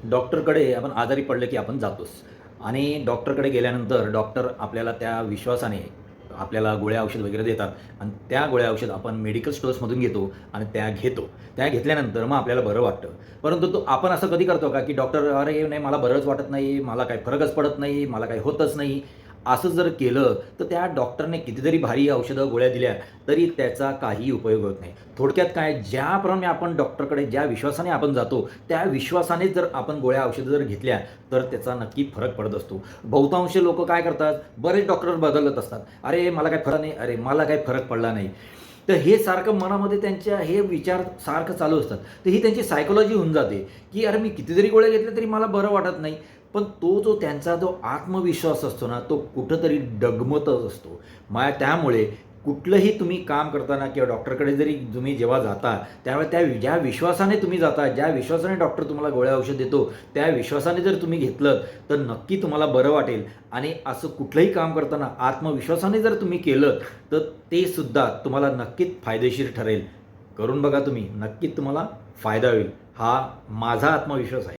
डॉक्टरकडे आपण आजारी पडलं की आपण जातोच आणि डॉक्टरकडे गेल्यानंतर डॉक्टर आपल्याला त्या विश्वासाने आपल्याला गोळ्या औषध वगैरे देतात आणि त्या गोळ्या औषध आपण मेडिकल स्टोर्समधून घेतो आणि त्या घेतो. त्या घेतल्यानंतर मग आपल्याला बरं वाटतं. परंतु आपण असं कधी करतो का, की डॉक्टर "अरे नाही मला बरंच वाटत नाही, मला काही फरकच पडत नाही, मला काही होतच नाही." असं जर केलं तर त्या डॉक्टरने कितीतरी भारी औषधं, गोळ्या दिल्या तरी त्याचा काही उपयोग होत नाही. थोडक्यात काय, ज्याप्रमाणे आपण डॉक्टरकडे ज्या विश्वासाने आपण जातो, त्या विश्वासाने जर आपण गोळ्या औषधं जर घेतल्या, तर त्याचा नक्की फरक पडत असतो. बहुतांश लोकं काय करतात, बरेच डॉक्टर बदलत असतात. "अरे, मला काही फरक नाही. अरे, मला काही फरक पडला नाही." तर हे सारखं मनामध्ये त्यांच्या हे विचार सारखं चालू असतात. तर ही त्यांची सायकॉलॉजी होऊन जाते, की "अरे, मी किती जरी गोळ्या घेतल्या तरी मला बरं वाटत नाही." पण तो जो त्यांचा जो आत्मविश्वास असतो ना, तो कुठेतरी डगमगतच असतो. त्यामुळे कुठलंही तुम्ही काम करताना किंवा डॉक्टरकडे जरी तुम्ही जेव्हा जाता, त्यावेळेला ज्या विश्वासाने तुम्ही जाता, ज्या विश्वासाने डॉक्टर तुम्हाला गोळ्या औषध देतो, त्या विश्वासाने जर तुम्ही घेतलंत, तर नक्की तुम्हाला बरं वाटेल आणि असं कुठलंही काम करताना आत्मविश्वासाने जर तुम्ही केलंत, तर ते सुद्धा तुम्हाला नक्कीच फायदेशीर ठरेल. करून बघा तुम्ही, नक्कीच तुम्हाला फायदा होईल. हा माझा आत्मविश्वास आहे.